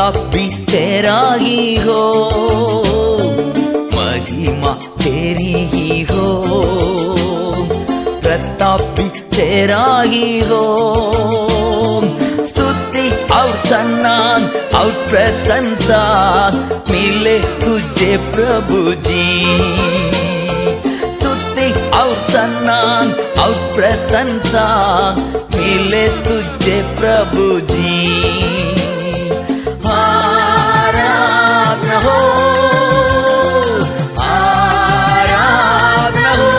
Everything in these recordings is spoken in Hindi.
प्रताप भी तेरा ही हो, महिमा तेरी ही हो, प्रताप भी तेरा ही हो। स्तुति और सम्मान और प्रशंसा मिले तुझे प्रभु जी, स्तुति और सम्मान और प्रशंसा मिले तुझे प्रभु जी। आराधना हो, आराधना हो,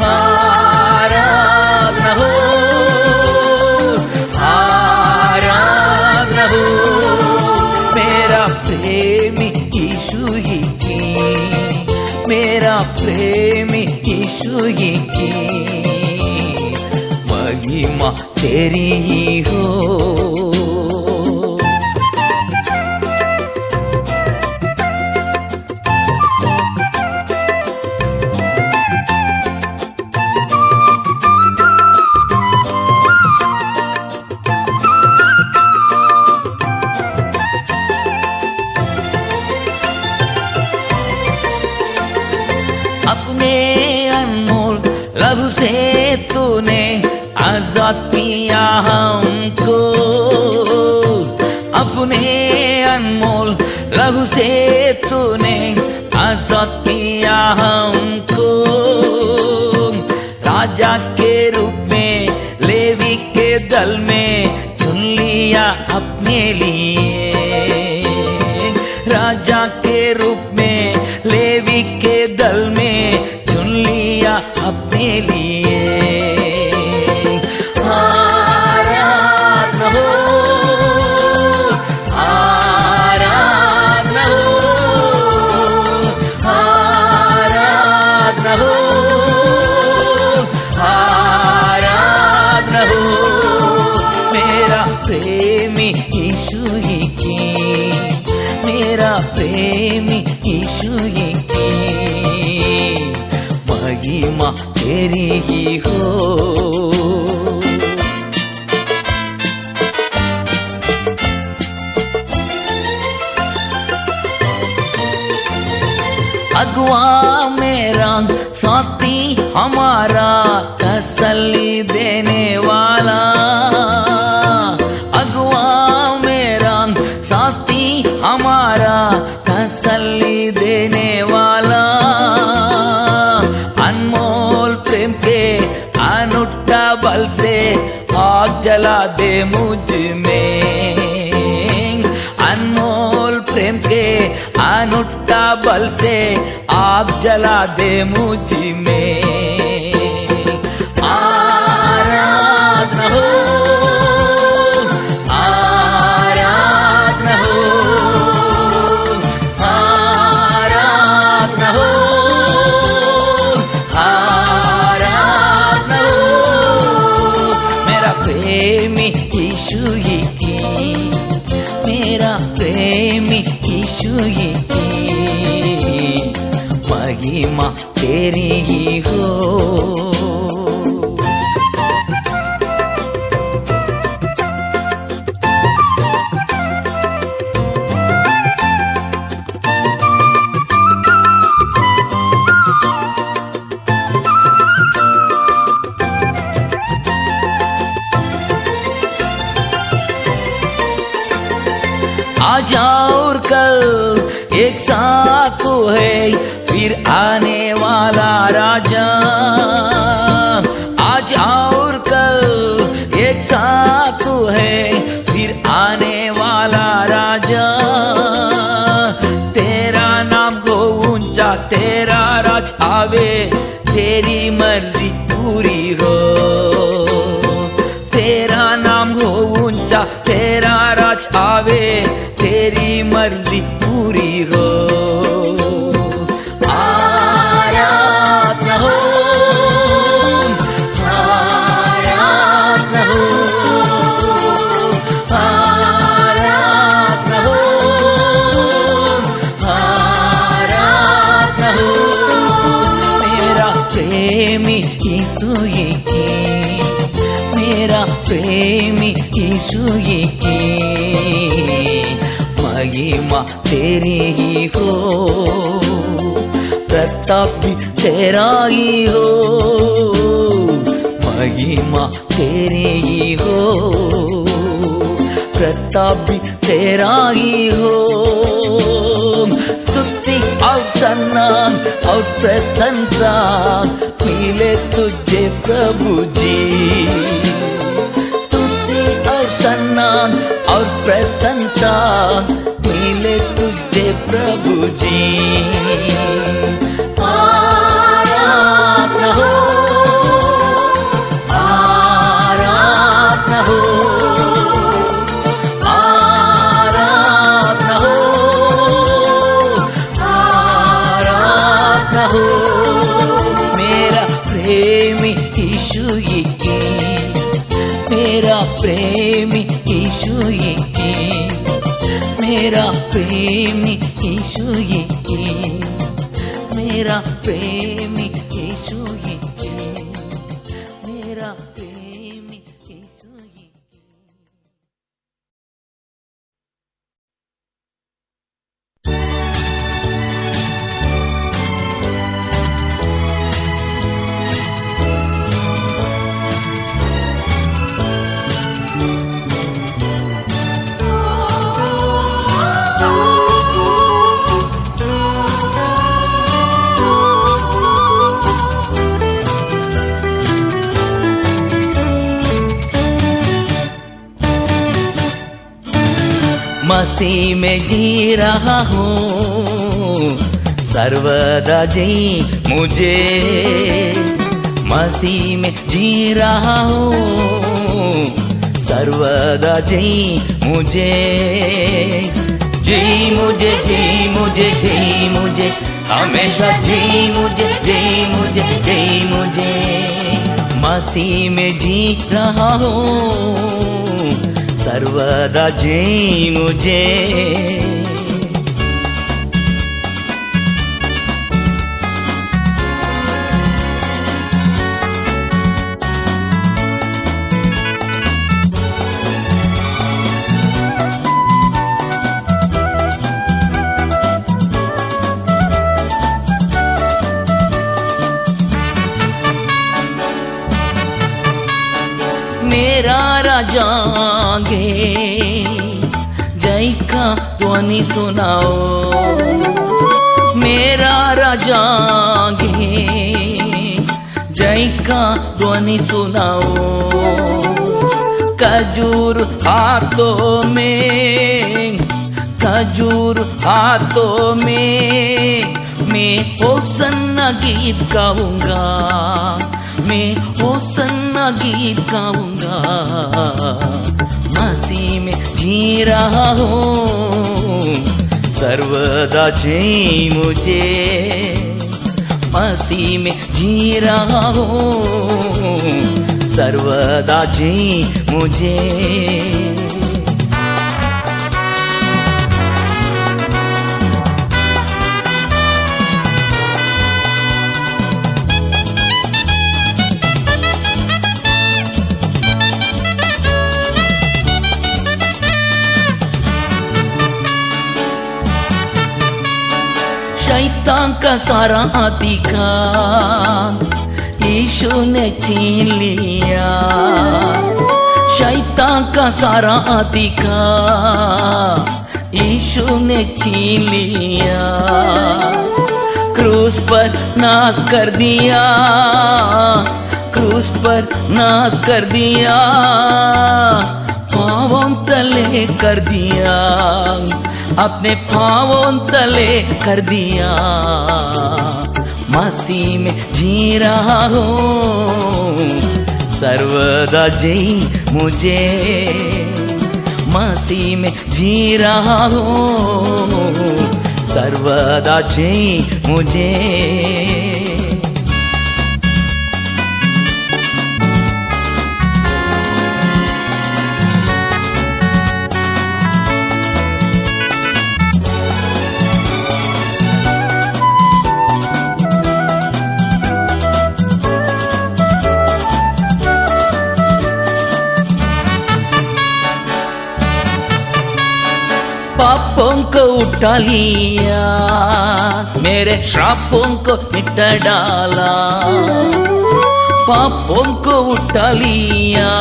आराधना हो, आराधना हो। मेरा प्रेमी यीशु ही की, मेरा प्रेमी यीशु ही की, महिमा तेरी ही हो। अपने अनमोल लहू से तूने आजाद किया हमको, अपने अनमोल लहू से तूने आजाद किया हमको। राजा के रूप में लेवी के दल में चुन लिया अपने लिए, राजा के रूप में लेवी के दल में चुन लिया अपने लिए। आराधना हो, आराधना हो, आराधना हो, आराधना हो। मेरा प्रेमी यीशु ही की, मेरा प्रेमी यीशु ही की, महिमा तेरी ही हो। अगुआ मेरा साथी हमारा तसल्ली देने वाला, अगुआ मेरा साथी हमारा तसल्ली देने वाला। अनमोल प्रेम के अनूठा बल से आग जला दे मुझ में, अनमोल प्रेम के अनूठा बल से आग जला दे मुझ में। आराधना हो, आराधना हो, आराधना हो, आराधना हो। मेरा प्रेमी यीशु ही की, मेरा प्रेमी यीशु ही की, महिमा तेरी ही हो। आज और कल एक साथ तो है फिर आने वाला राजा, आज और कल एक साथ तो है फिर आने वाला राजा। तेरा नाम को ऊंचा, तेरा राज आवे, तेरी मर्जी पूरी हो। तेरा नाम हो ऊंचा, तेरा राज आवे, तेरी मर्जी पूरी हो। आराधना हो, आराधना हो, आराधना हो, आराधना हो। मेरा प्रेमी यीशु ही की, मेरा प्रेमी यीशु ही की, महिमा तेरी ही हो, प्रताप भी तेरा ही हो, महिमा तेरी ही हो, प्रताप भी तेरा ही हो। स्तुति और सम्मान और प्रशंसा मिले तुझे प्रभु जी, स्तुति और सम्मान और प्रशंसा मिले तुझे प्रभु जी। आराधना हो, आराधना हो, आराधना हो, आराधना हो। मेरा प्रेमी यीशु यही, मेरा प्रेमी यीशु यही, मेरा प्रेमी यीशु यही, मेरा प्रेमी यीशु यही, मेरा प्रेमी यीशु यही। मसीह में जी रहा हूँ सर्वदा जी मुझे, मसीह में जी रहा हूँ सर्वदा जी मुझे, जी मुझे, जी मुझे, जी मुझे, हमेशा जी मुझे, जी मुझे, जी मुझे। मसीह में जी रहा हूँ सर्वदा जी मुझे। मेरा राजा गे जय का ध्वनि सुनाओ, मेरा राजा गे जय का ध्वनि सुनाओ। खजूर हाथों में, खजूर हाथों में मैं होसन्ना गीत गाऊंगा, मैं होसन्ना गीत गाऊंगा। मसीह में जी रहा हूँ सर्वदा जी मुझे, मसीह में जी रहा हूँ सर्वदा जी मुझे। शैतान का सारा अधिकार यीशु ने छीन लिया, शैतान का सारा अधिकार यीशु ने छीन लिया। क्रूस पर नाश कर दिया, क्रूस पर नाश कर दिया, पांवों तले कर दिया, अपने पांवों तले कर दिया। मसीह में जी रहा हूँ सर्वदा जी मुझे, मसीह में जी रहा हूँ सर्वदा जी मुझे। पापों को उठा लिया, मेरे श्रापों को मिटा डाला, पापों को उठा लिया,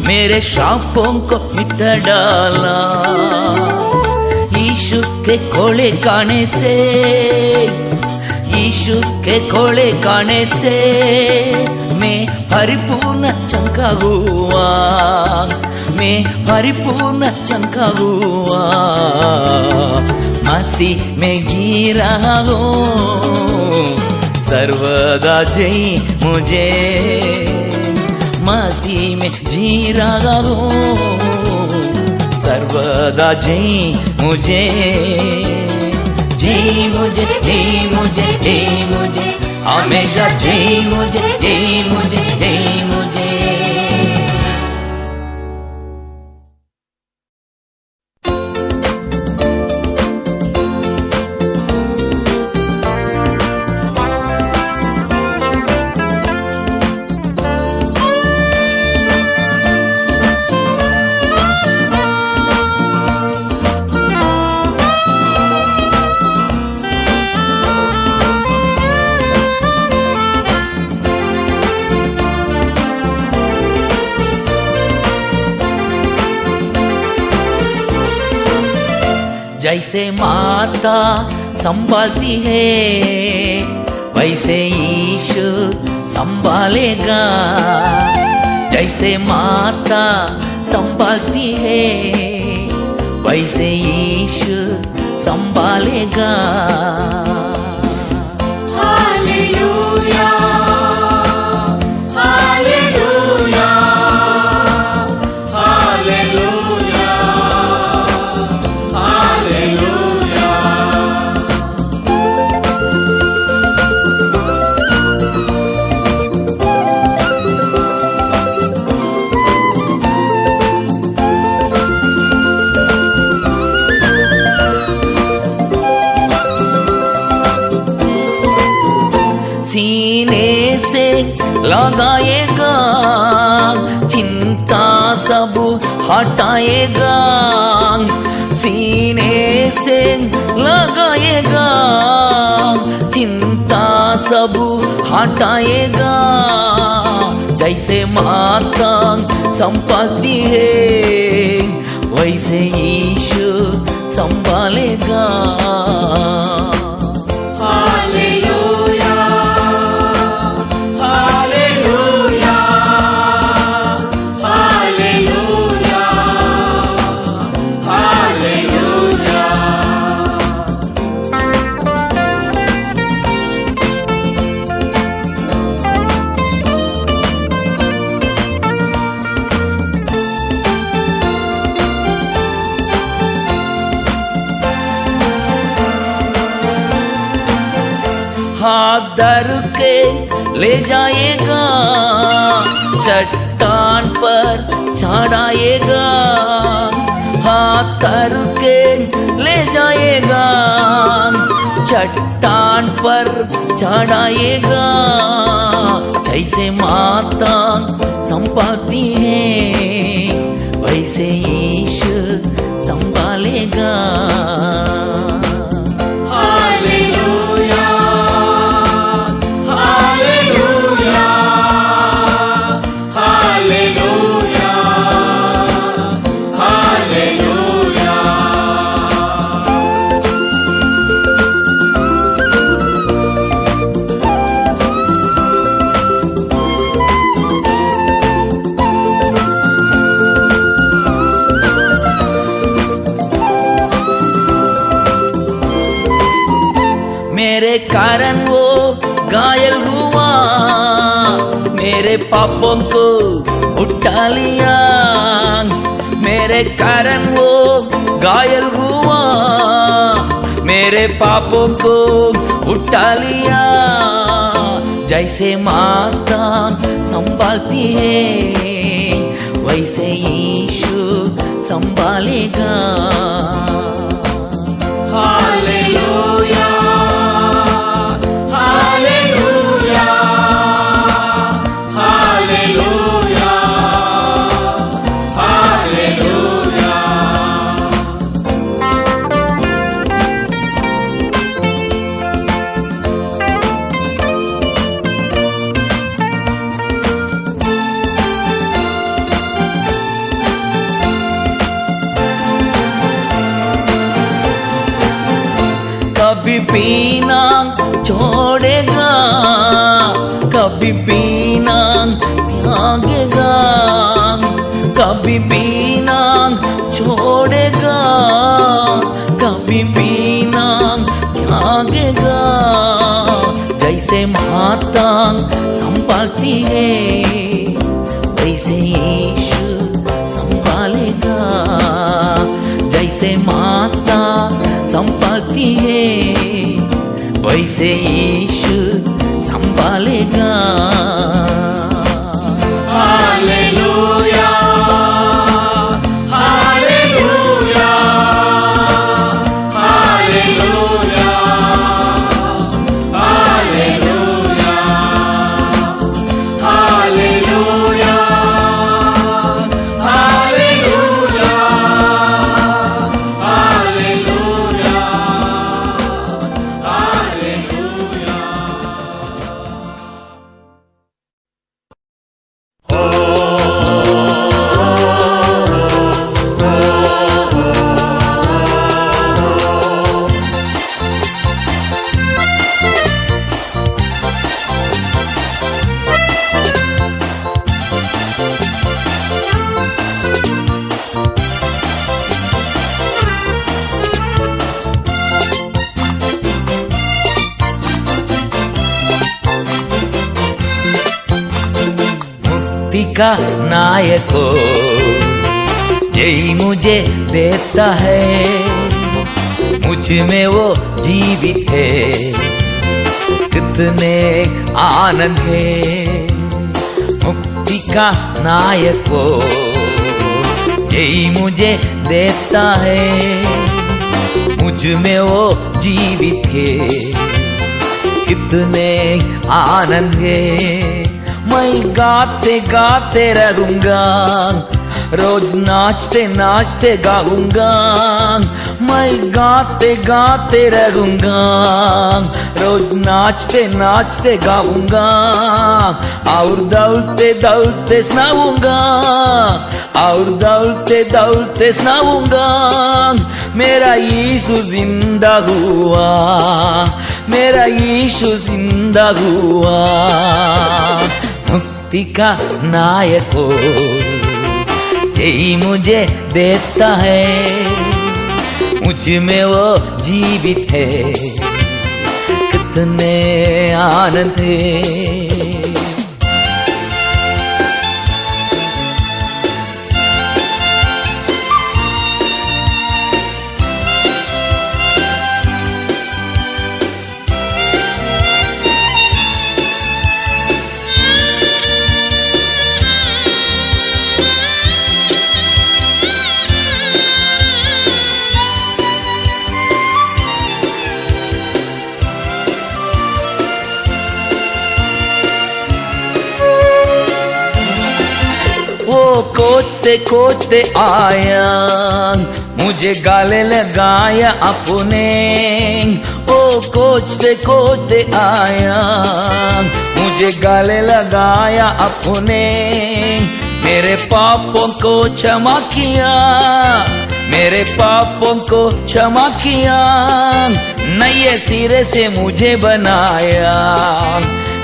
मेरे श्रापों को मिटा डाला। यीशु के कोड़े खाने से, यीशु के कोड़े खाने से मैं परिपूर्ण चंगा हुआ, मैं परिपूर्ण चंगा हुआ। मसीह में गिरा हूँ, सर्वदा जय मुझे, मसीह में जी रहा हूँ, सर्वदा जय मुझे, जय मुझे, जय मुझे, जय मुझे, हमेशा जय मुझे, जय मुझे, जय मुझे। जैसे माता संभालती है, वैसे यीशु संभालेगा। जैसे माता संभालती है, वैसे यीशु संभालेगा। Hallelujah, hallelujah, hallelujah, hallelujah. सीने से लगाएगा, चिंता सब हटाएगा। सीने से लगाएगा, चिंता सब हटाएगा। जैसे माता संभालती है, वैसे यीशु संभालेगा। हाथ धर के ले जाएगा, चट्टान पर चढ़ाएगा। हाथ धर के ले जाएगा, चट्टान पर चढ़ाएगा। जैसे माता संभालती है, वैसे यीशु संभालेगा। मेरे कारण वो घायल हुआ, मेरे पापों को उठा लिया। मेरे कारण वो घायल हुआ, मेरे पापों को उठा लिया। जैसे माता संभालती है, वैसे यीशु संभालेगा। Hallelujah, hallelujah, hallelujah, hallelujah. पीना छोड़ेगा, कभी पीना त्यागेगा, कभी पीना छोड़ेगा, कभी पीना त्यागेगा। जैसे माता संभालती है वैसे यीशु संभालेगा, जैसे माता संभालती है वैसे यीशु संभालेगा। Hallelujah, hallelujah, hallelujah, hallelujah, hallelujah, hallelujah, hallelujah, hallelujah. मुक्ति का नायक हो यही मुझे देता है, मुझ में वो जीवित है, कितने आनंद है। मुक्ति का नायक हो यही मुझे देता है, मुझ में वो जीवित है, कितने आनंद है। मैं गाते गाते रहूंगा, रोज नाचते नाचते गाऊंगा, मैं गाते गाते रहूंगा, रोज नाचते नाचते गाऊंगा, और दौड़ते दौड़ते सुनाऊंगा, और दौड़ते दौड़ते सुनाऊंगा। मेरा यीशु जिंदा हुआ, मेरा यीशु जिंदा हुआ। मुक्ति का नायक हो यही मुझे देता है, मुझ में वो जीवित है, कितने आनंद है। वो कोचते कोचते आया, मुझे गाले लगाया अपने। वो कोचते कोचते आया, मुझे गाले लगाया अपने। मेरे पापों को क्षमा किया, मेरे पापों को क्षमा किया। नए सिरे से मुझे बनाया,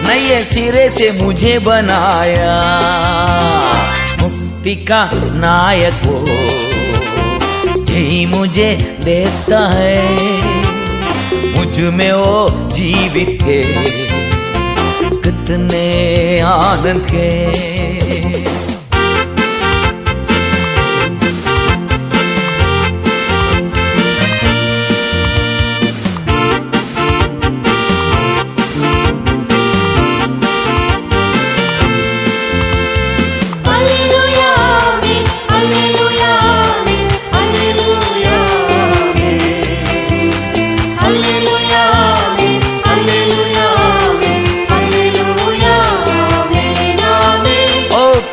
नए सिरे से मुझे बनाया। मुक्ति का नायक हो यही मुझे देता है, मुझ में वो जीवित है, कितने आनंद है।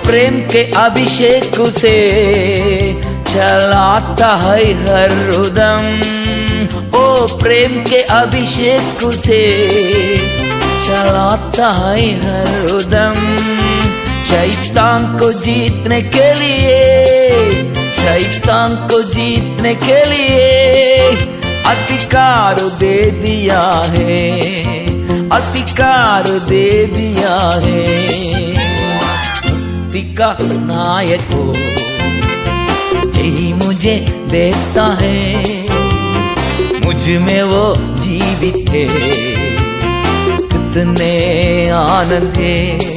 प्रेम के अभिषेक से चलाता है हर उदम। ओ प्रेम के अभिषेक से चलाता है हर उदम। शैतान को जीतने के लिए, शैतान को जीतने के लिए अधिकार दे दिया है, अधिकार दे दिया है। मुक्ति का नायक हो यही मुझे देता है, मुझ में वो जीवित है, कितने आनंद है।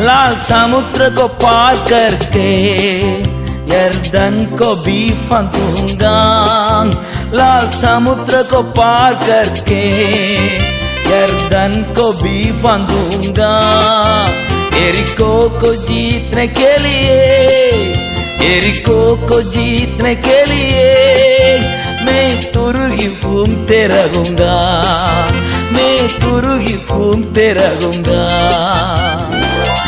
लाल समुद्र को पार करके यर्दन को भी फंसूंगा, लाल समुद्र को पार करके यर्दन को भी फंसूंगा। एरिको को जीतने के लिए, एरिको को जीतने के लिए मैं तुरही घूमते रहूंगा, मैं तुरही घूमते रहूंगा।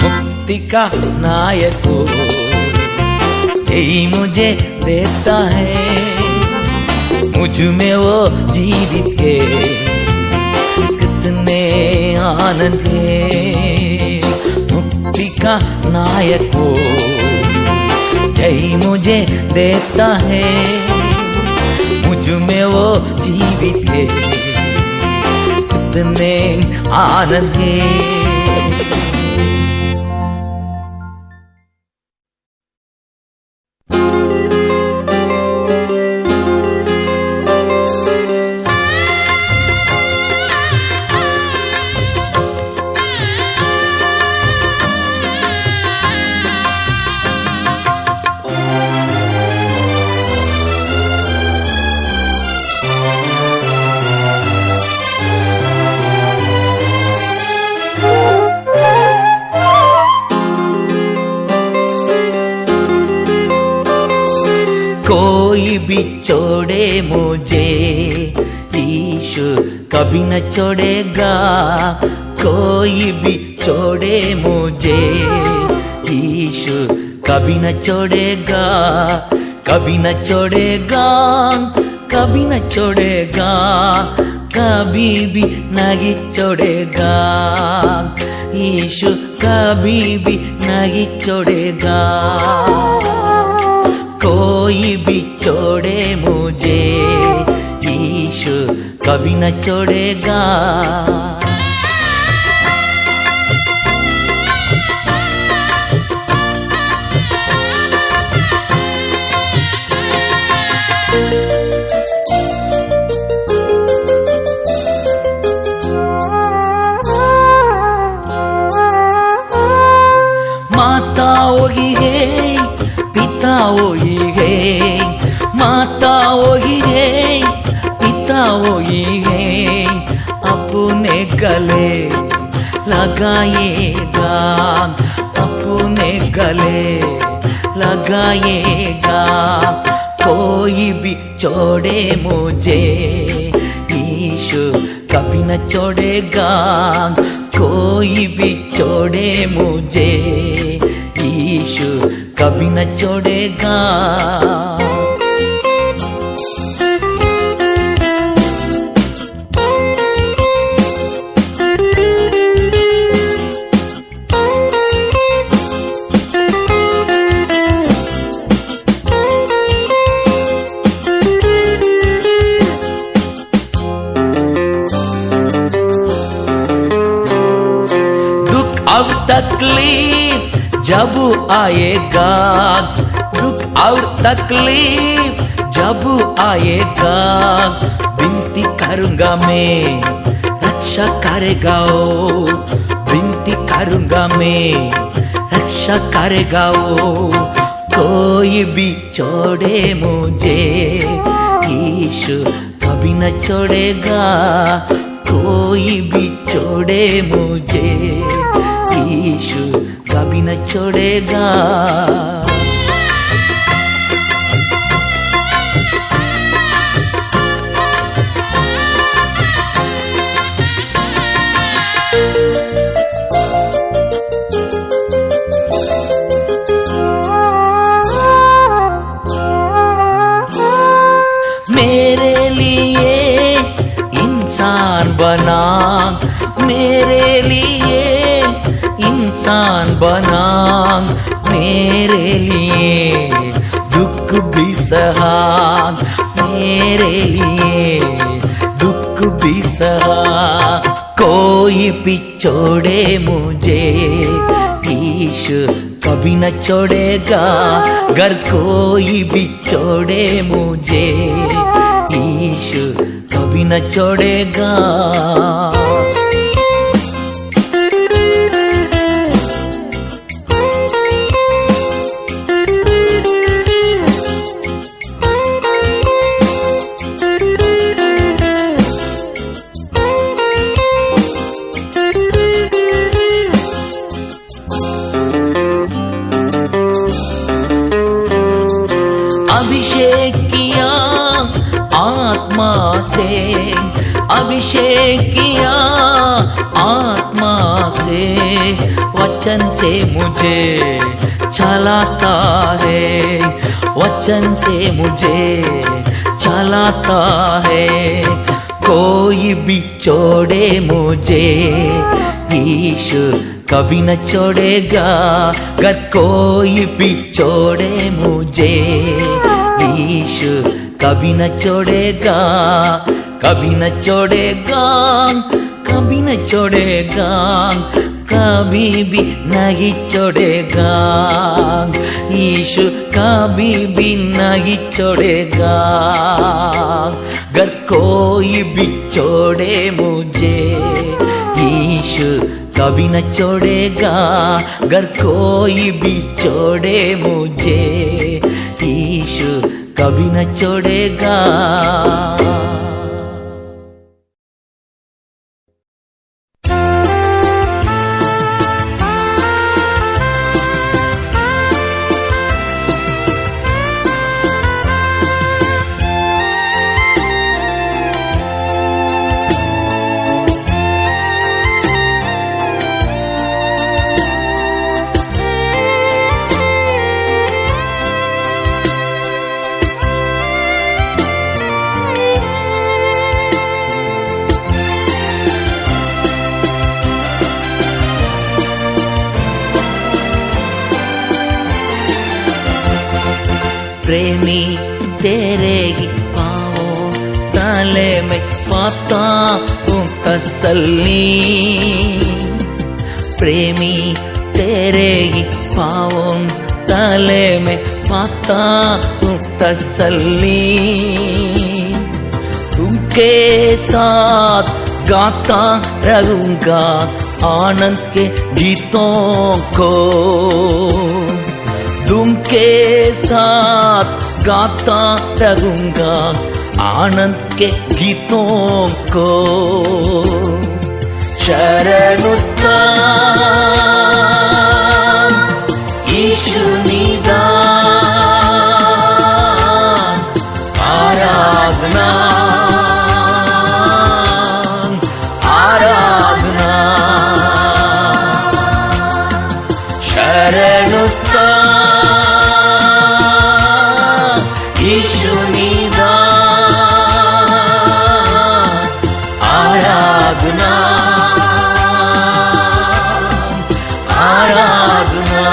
मुक्ति का नायक हो यही मुझे देता है, मुझ में वो जीवित है, कितने आनंद है। मुक्ति का नायक हो यही मुझे देता है, मुझ में वो जीवित है, कितने आनंद है। कोई भी छोड़े मुझे यीशु कभी न छोड़ेगा, कोई भी छोड़े मुझे यीशु कभी न छोड़ेगा, कभी न छोड़ेगा, कभी न छोड़ेगा, कभी भी नहीं छोड़ेगा। यीशु कभी भी नहीं छोड़ेगा। कोई भी छोड़े मुझे यीशु कभी न छोड़ेगा। माता वही है, पिता वही है, माता वही है, पिता वही है, अपने गले लगाएगा, अपने गले लगाएगा। कोई भी छोड़े मुझे यीशु कभी न छोड़ेगा, कोई भी छोड़े मुझे यीशु कभी न छोड़ेगा। अब तकलीफ जब आएगा, दुख और तकलीफ जब आएगा, विनती करूंगा मैं, रक्षा करेगा वो, विनती करूंगा मैं, रक्षा करेगा वो। कोई भी छोड़े मुझे यीशु कभी न छोड़ेगा, कोई भी छोड़े मुझे यीशु कभी न छोड़ेगा। बना मेरे लिए, इंसान बना मेरे लिए, दुख भी सहा मेरे लिए, दुख भी सहा। कोई भी छोड़े मुझे, यीशु कभी न छोड़ेगा। अगर कोई भी छोड़े मुझे, यीशु कभी न छोड़ेगा। अभिषेक किया आत्मा से, अभिषेक किया आत्मा से, वचन से मुझे चलाता है, वचन से मुझे चलाता है। कोई भी छोड़े मुझे, यीशु कभी न छोड़ेगा। अगर कोई भी छोड़े मुझे, यीशु कभी न छोड़ेगा, कभी न छोड़ेगा, कभी न छोड़ेगा, कभी भी नहीं छोड़ेगा। यीशु कभी भी नहीं छोड़ेगा। अगर कोई भी छोड़े मुझे, यीशु कभी न छोड़ेगा। अगर कोई भी छोड़े मुझे, यीशु कभी न छोड़ेगा। प्रेमी तेरे ही पाँवों तले में पाता हूँ तसल्ली। प्रेमी तेरे ही पाँवों तले में पाता हूँ तसल्ली। तुमके साथ गाता रहूँगा आनंद के गीतों को। तुमके साथ गाता रहूँगा आनंद के गीतों को। शरणुस्तान यीशु निदान, आराधना आराधना। शरणुस्तान यीशु निदान, आराधना आराधना।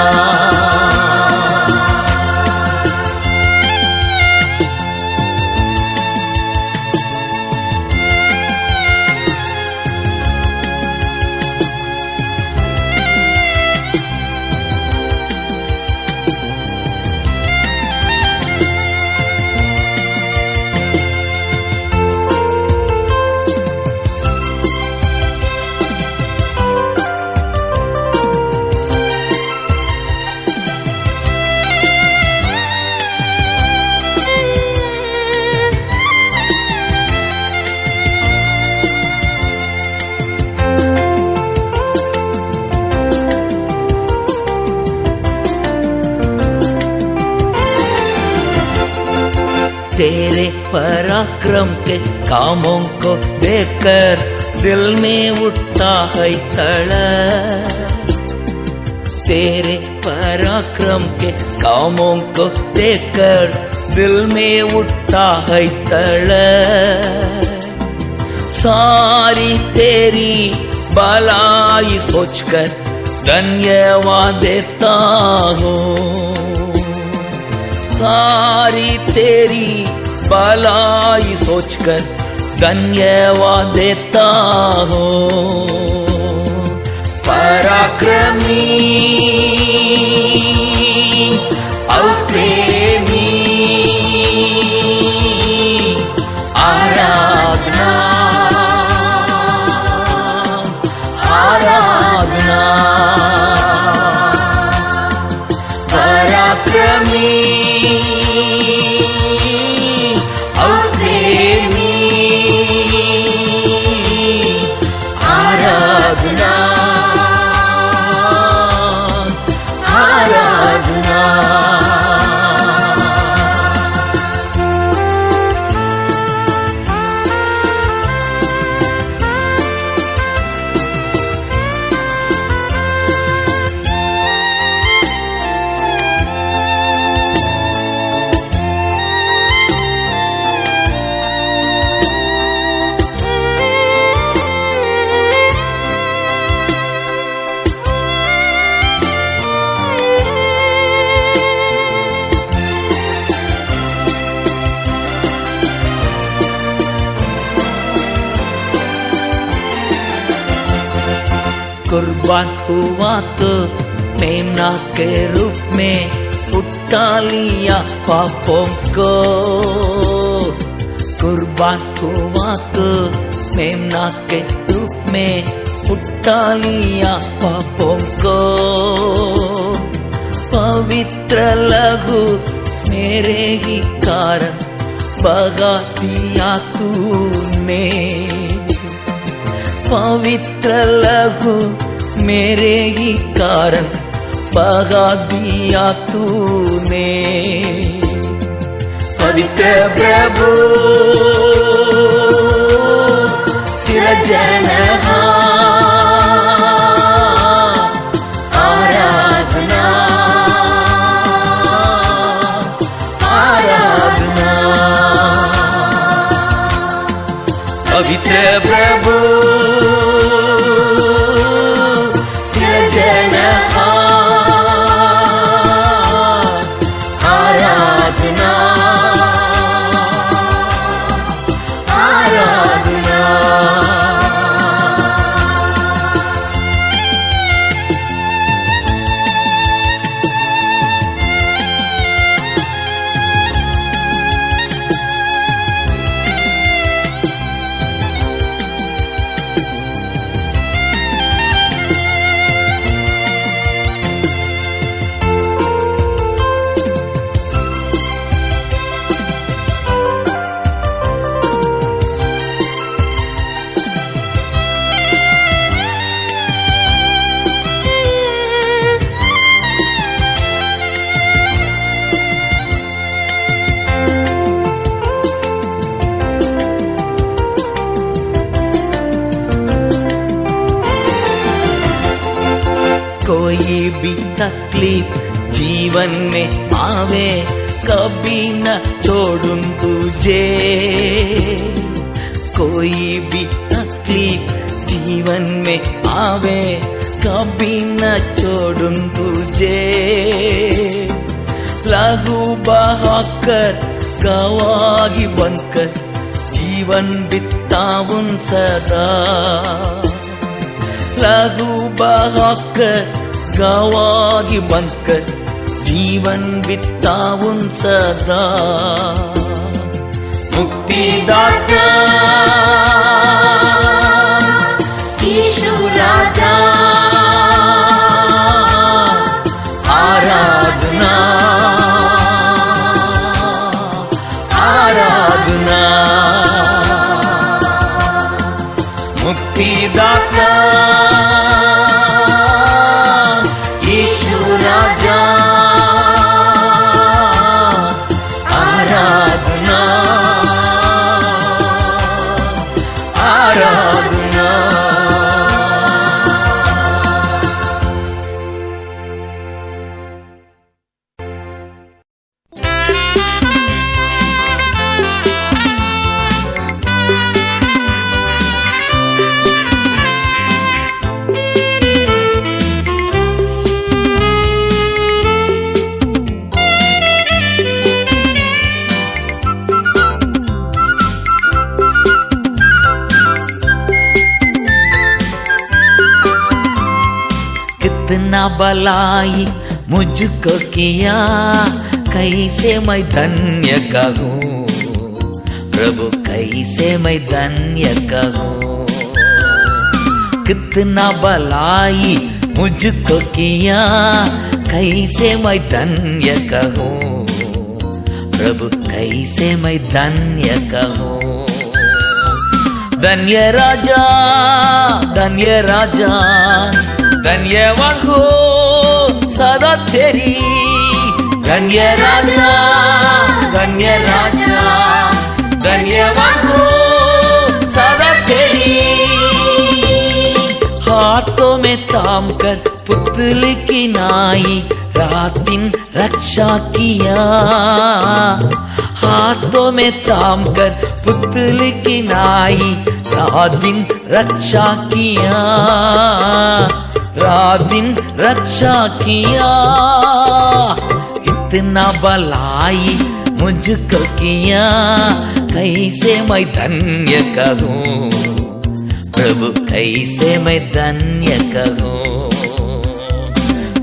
तेरे पराक्रम के कामों को देखकर दिल में उठता है तड़प। तेरे पराक्रम के कामों को देखकर दिल में उठता है तड़प। सारी तेरी भलाई सोचकर धन्यवाद देता हूँ। सारी तेरी भलाई सोचकर धन्यवाद देता हूँ। पराक्रमी और प्रेमी आराधना आराधना। पराक्रमी और प्रेमी आराधना आराधना। कुर्बान हुआ तो मेमना के रूप में उठा लिया पापों को। कुर्बान हुआ तो मेमना के रूप में उठा लिया पापों को। पवित्र लहू मेरे ही कारण बहा दिया तूने। पवित्र लहू मेरे ही कारण बहा दिया तूने। पवित्र प्रभु सिरजनहार आराधना आराधना। पवित्र प्रभु आराधना आराधना। कोई भी तकलीफ जीवन में आवे कभी न छोड़ूं तुझे। कोई भी तकलीफ जीवन में आवे कभी न छोड़ूं तुझे। लहू बहाकर गवाही बनकर जीवन बिताऊं सदा। लहू बहाकर गवाही बनकर जीवन बिताऊं सदा। मुक्तिदाता यीशु राजा आराधना आराधना। मुक्तिदाता आराधना आराधना। कितना भलाई मुझको किया, कैसे मैं धन्य कहूँ प्रभु, कैसे मैं धन्य कहूँ। कितना भलाई मुझको किया, कैसे मैं धन्य कहूँ प्रभु, कैसे मैं धन्य कहूँ। धन्य राजा, धन्य राजा, धन्यवाद हो सदा तेरी। धन्य राजा, धन्य राजा, धन्यवाद हो सदा तेरी। हाथों में थाम कर पुतली की नाई रात दिन रक्षा किया। हाथों में थाम कर पुतली की नाई रात दिन रक्षा किया, रात दिन रक्षा किया। इतना भलाई मुझको किया, कैसे मैं धन्य कहूँ प्रभु, कैसे मैं धन्य कहूँ।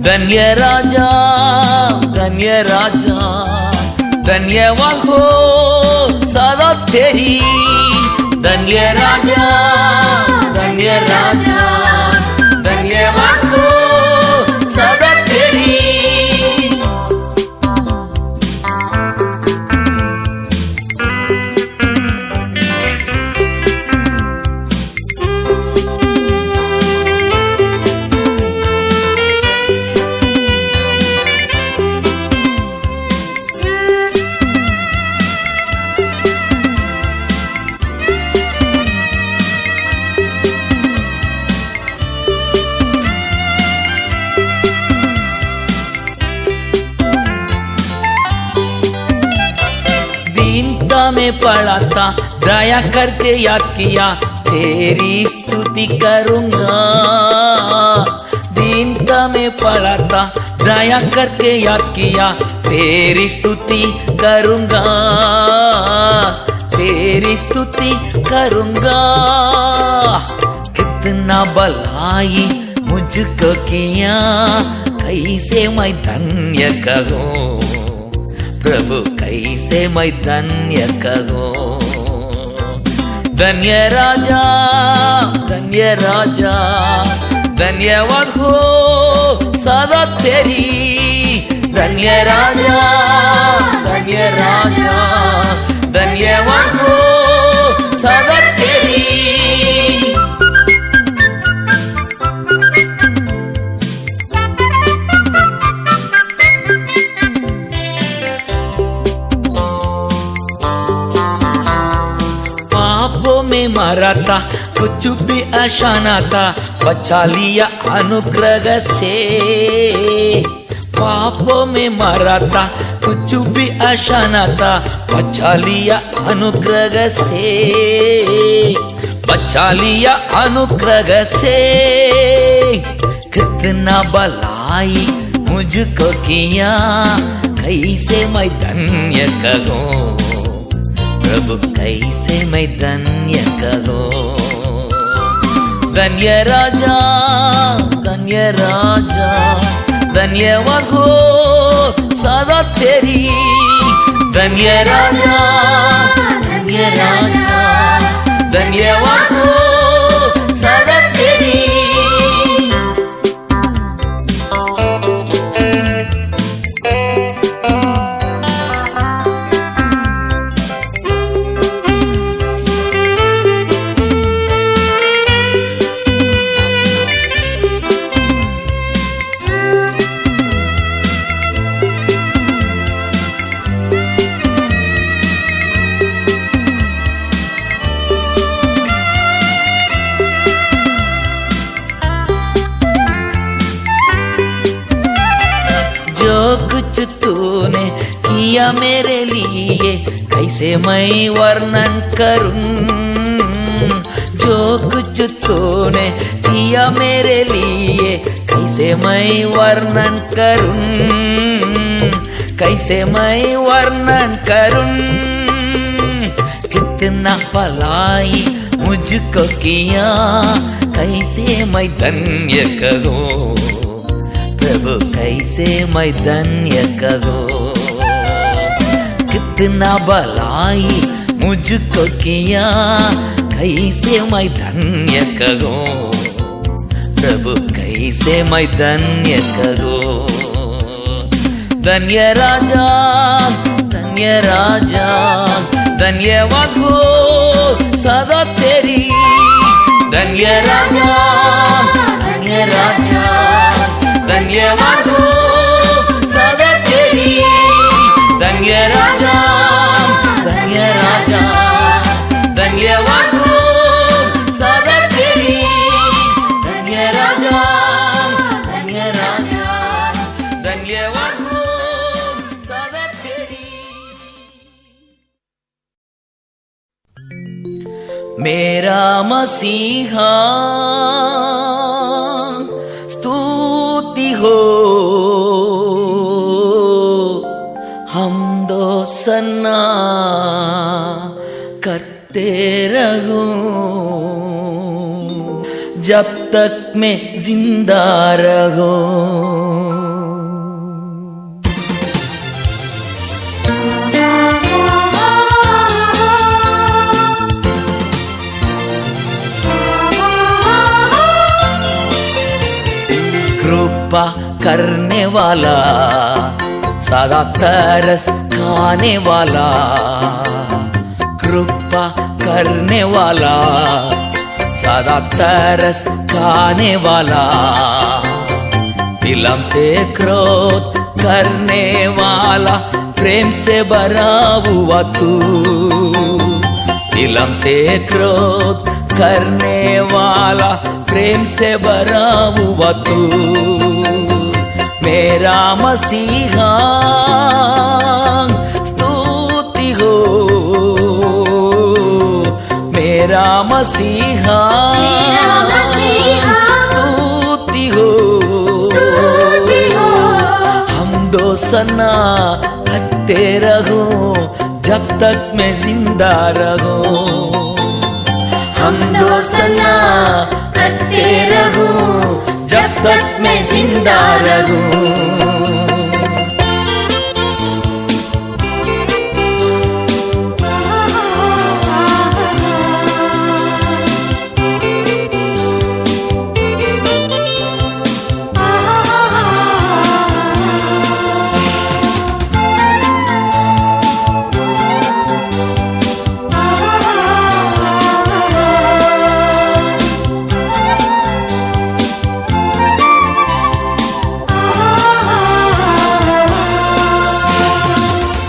धन्य राजा, धन्य राजा, धन्यवाद हो सदा तेरी। धन्य राजा, धन्य राजा, धन्यवाद हो सदा तेरी। दीनता में पड़ा था, दया करके याद किया, तेरी स्तुति करूंगा। दीनता में पड़ा था, दया करके याद किया, तेरी स्तुति करूंगा, तेरी स्तुति करूंगा। कितना भलाई मुझको किया, कैसे मैं धन्य कहूँ प्रभु, कैसे मैं धन्य कहूँ। धन्य राजा, धन्य राजा, धन्यवाद हो सदा तेरी। धन्य राजा, धन्य राजा, धन्यवाद हो सदा तेरी। पापों में मारा था, कुछ भी आशा न था, बचा लिया अनुग्रह से। पापों में मारा था, कुछ भी आशा न था, बचा लिया अनुग्रह से, बचा लिया अनुग्रह से। कितना भलाई मुझको किया, कैसे मैं धन्य कहूँ प्रभु, कैसे मैं धन्य कहूँ। धन्य राजा, धन्य राजा, धन्यवाद हो सदा तेरी। धन्य राजा, धन्य राजा, धन्यवाद हो सदा तेरी। जो कुछ तूने किया मेरे लिए, कैसे मैं वर्णन करूं। जो कुछ तूने किया मेरे लिए, कैसे मैं वर्णन करूं, कैसे मैं वर्णन करूं। कितना भलाई मुझको किया, कैसे मैं धन्य कहूँ प्रभु कैसे मैं धन्य कहूँ, कितना भलाई मुझको किया, कैसे मैं धन्य कहूँ, प्रभु कैसे मैं धन्य कहूँ। धन्य राजा, धन्य राजा, धन्यवाद हो सदा तेरी। धन्य राजा, धन्य राजा, धन्यवाद हो सदा तेरी। धन्य राजा, धन्य राजा, धन्यवाद हो सदा तेरी। धन्य राजा, धन्य राजा, धन्यवाद हो सदा तेरी। मेरा मसीहा स्तुति हो, हमदो सन्ना करते रहूं, जब तक मैं जिंदा रहूं। कृपा करने वाला, सदा तरस खाने वाला, कृपा करने वाला, सदा तरस खाने वाला, दिलम से क्रोध करने वाला, प्रेम से भरा हुआ तू। दिलम से क्रोध करने वाला, प्रेम से भरा हुआ तू। मेरा मसीहा स्तुति हो, मेरा मसीहा स्तुति हो, हमदो सना करते रहूं, जब तक मैं जिंदा रहूं। हमदो सना करते रहूं, जब तक मैं जिंदा रहूं।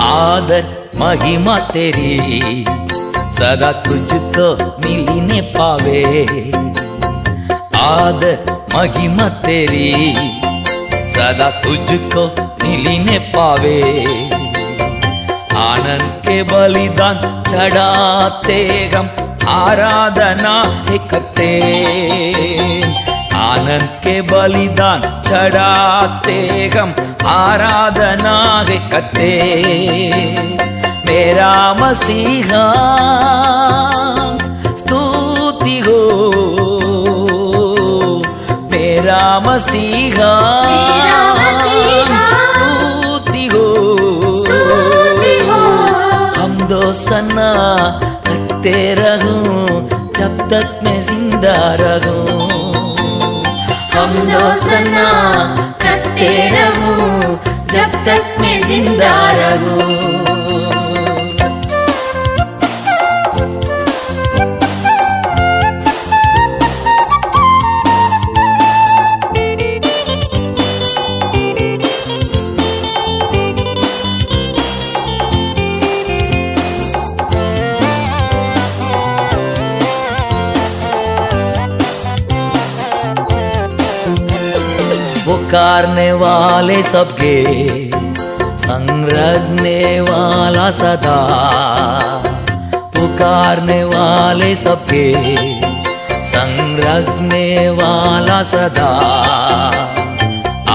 आदर महिमा तेरी सदा तुझको मिली ने पावे। आदर महिमा तेरी सदा तुझको मिली ने पावे। आनंद के बलिदान चढ़ाते हम आराधना करते। आनंद के बलिदान चढ़ाते हम आराधना करते। मेरा मसीहा स्तुति हो, मेरा मसीहा स्तुति हो। हम दो सना करते रहूं जब तक मैं जिंदा रहूं। हम दो सना करते रहूं जब तक मैं जिंदा रहूं। पुकारने वाले सबके संग रखने वाला सदा। पुकारने वाले सबके संग रखने वाला सदा।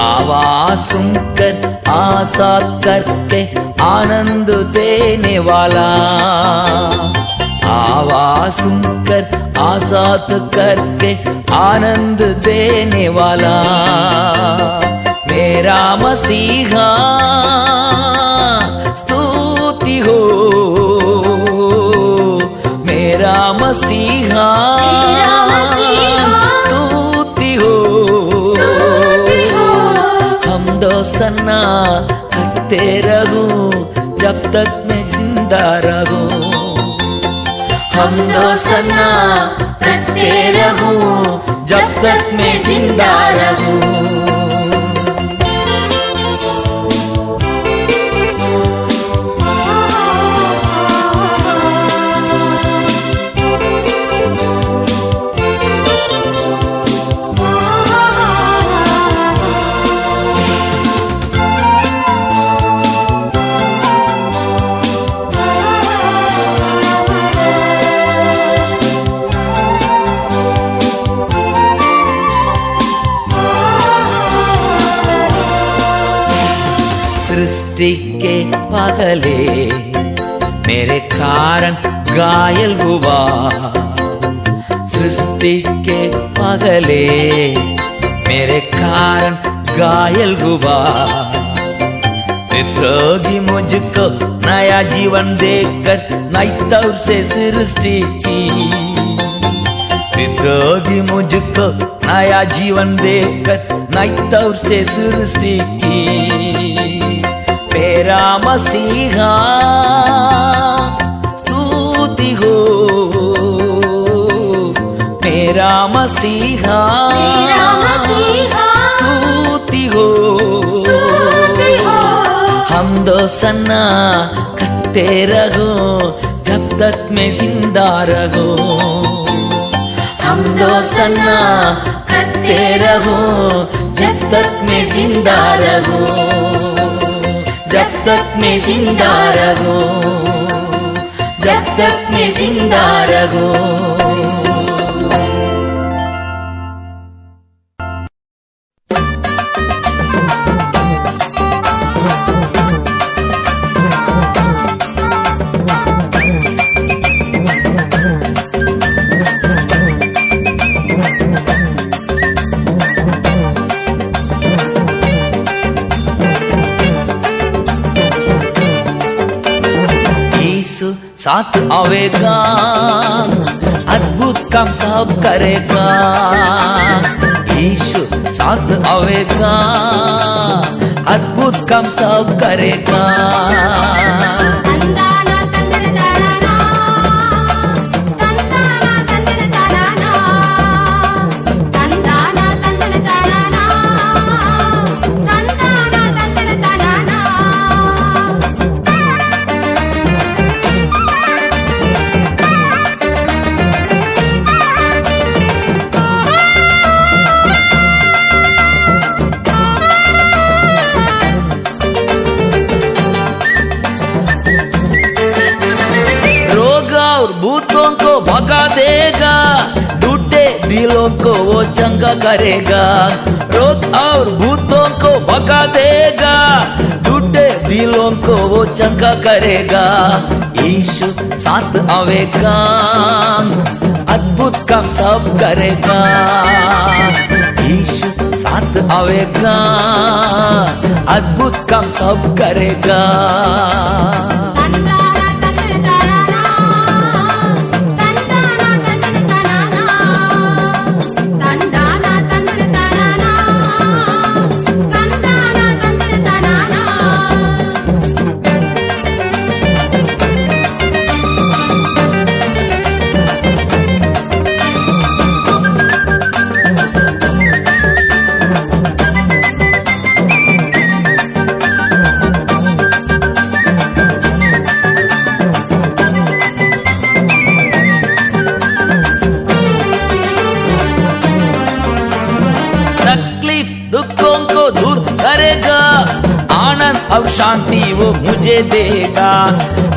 आवाज सुनकर आशा करके आनंद देने वाला। आवाज सुनकर आजाद करके आनंद देने वाला। मेरा मसीहा स्तुति हो, मेरा मसीहा स्तुति हो, हमदो सन्ना करते रहूं जब तक मैं जिंदा रहूं, हमदो सन्ना करते रहूं जब तक मैं जिंदा रहूं। सृष्टि के पगले मेरे कारण घायल हुआ, सृष्टि के पगले मेरे कारण घायल हुआ, विद्रोही मुझको नया जीवन देकर नई तौर से सृष्टि की, विद्रोही मुझको नया जीवन देकर नई तौर से सृष्टि की। मेरा मसीहा स्तुति हो, मेरा मसीहा स्तुति हो, हमदो सन्ना करते रहो जब तक मैं जिंदा रहूं, हमदो सन्ना करते रहो जब तक मैं जिंदा रहूं, जब तक मैं जिंदा रहूं, जब तक मैं जिंदा रहूं। साथ आवेगा अद्भुत काम सब करेगा, यीशु साथ आवेगा अद्भुत काम सब करेगा। भूतों को भगा देगा, टूटे दिलों को वो चंगा करेगा, रोग और भूतों को भगा देगा, टूटे दिलों को वो चंगा करेगा। यीशु साथ आवेगा अद्भुत काम सब करेगा, यीशु साथ आवेगा अद्भुत काम सब करेगा। दुखों को दूर करेगा, आनंद और शांति वो मुझे देगा।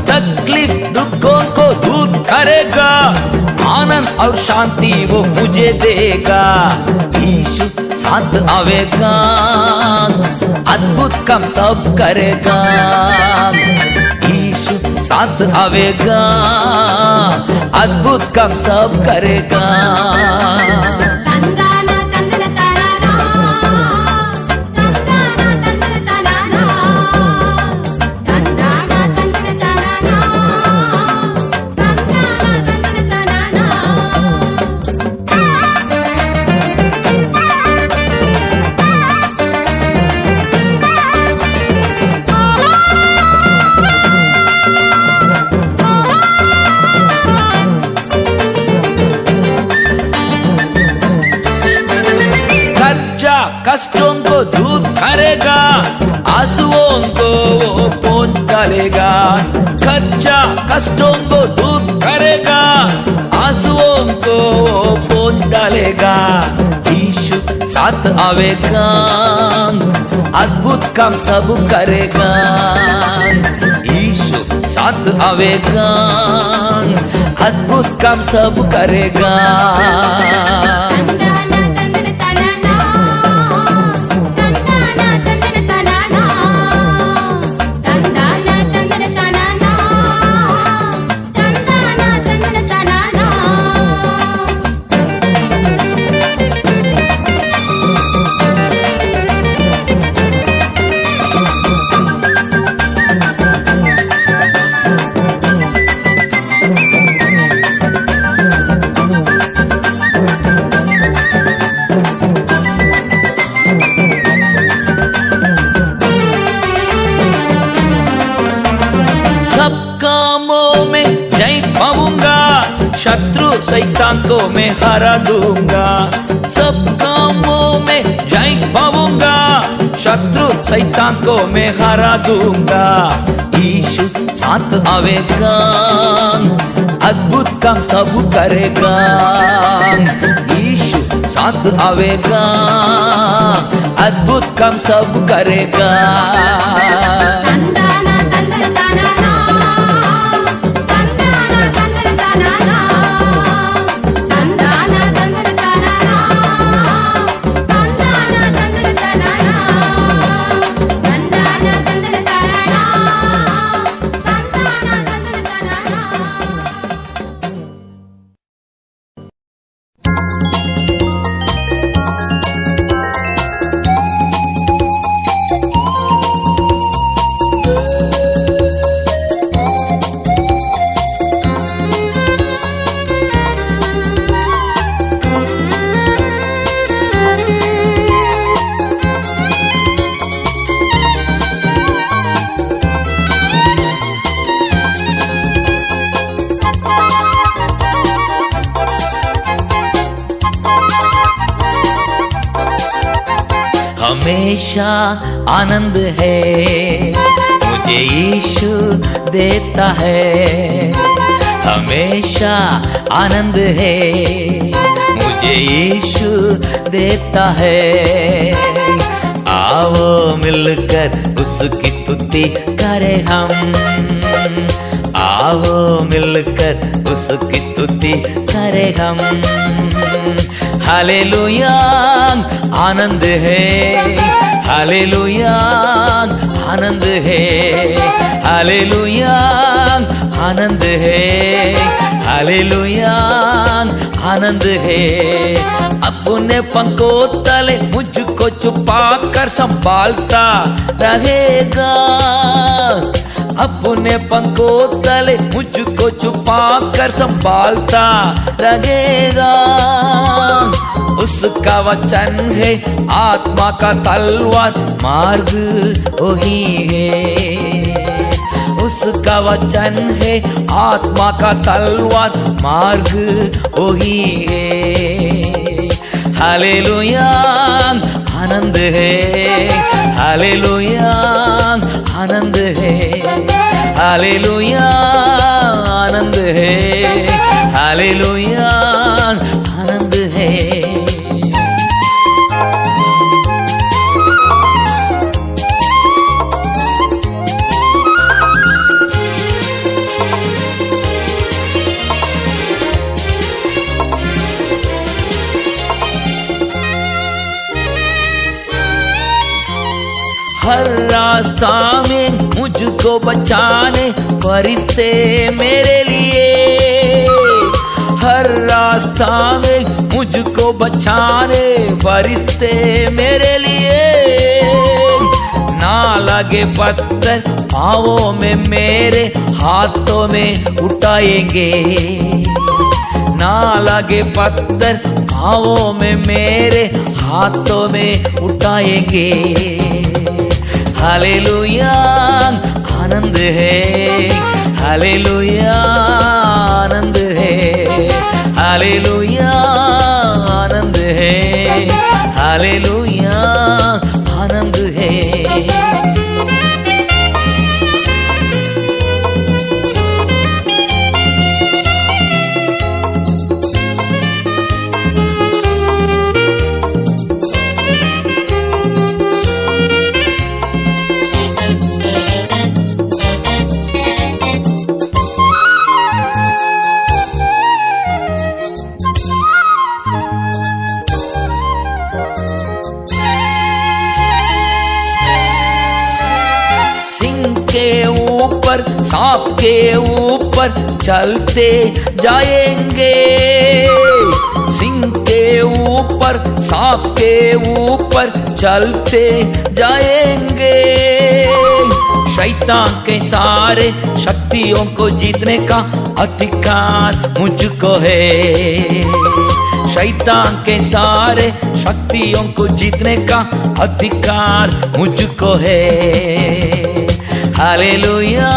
तकलीफ दुखों को दूर करेगा, आनंद और शांति वो मुझे देगा। यीशु साथ आवेगा अद्भुत काम सब करेगा, यीशु साथ आवेगा अद्भुत काम सब करेगा। कष्टों को दूर करेगा, आंसुओं को वो पोंछ डालेगा। खर्चा कष्टों को दूर करेगा, आंसुओं को वो पोंछ डालेगा। यीशु साथ आवेगा, अद्भुत काम सब करेगा। यीशु साथ आवेगा, अद्भुत काम सब करेगा। शत्रु शैतान को मैं हरा दूंगा, सब कामों में जय पाऊंगा। शत्रु शैतान को मैं हरा दूंगा। यीशु साथ आवेगा, अद्भुत काम सब करेगा। यीशु साथ आवेगा, अद्भुत काम सब करेगा। हमेशा आनंद है मुझे यीशु देता है। हमेशा आनंद है मुझे यीशु देता है। आओ मिलकर उसकी स्तुति करें हम, आओ मिलकर उसकी स्तुति करें हम। हालेलुया आनंद है, हालेलुया आनंद है, हालेलुया आनंद है, हालेलुया आनंद है। अपने पंखों तले मुझको छुपा कर संभालता रहेगा। अपने पंखों तले मुझको छुपा कर संभालता रहेगा। उसका वचन है आत्मा का तलवार, मार्ग वही है। उसका वचन है आत्मा का तलवार, मार्ग वही है। हालेलुया आनंद है, हालेलुया आनंद है, हालेलुया आनंद है, हालेलुया आनंद है। हर रास्ता में मुझको बचाने फरिश्ते मेरे लिए। हर रास्ता में मुझको बचाने फरिश्ते मेरे लिए। ना लगे पत्थर पाँवों में मेरे, हाथों में उठाएंगे। ना लगे पत्थर पाँवों में मेरे, हाथों में उठाएंगे। हालेलुया आनंद है, हालेलुया आनंद है, हालेलुया आनंद है, हालेलुया सांप के ऊपर चलते जाएंगे, सिंह के ऊपर सांप के ऊपर चलते जाएंगे। शैतान के सारे शक्तियों को जीतने का अधिकार मुझको है। शैतान के सारे शक्तियों को जीतने का अधिकार मुझको है। हालेलुया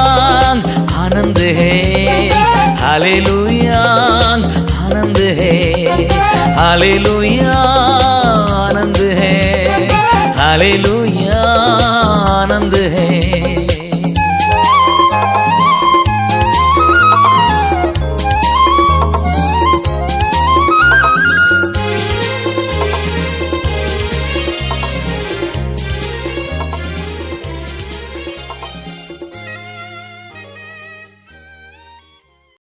आनंद है, हालेलुया आनंद है, हालेलुया आनंद है, हालेलुया आनंद है।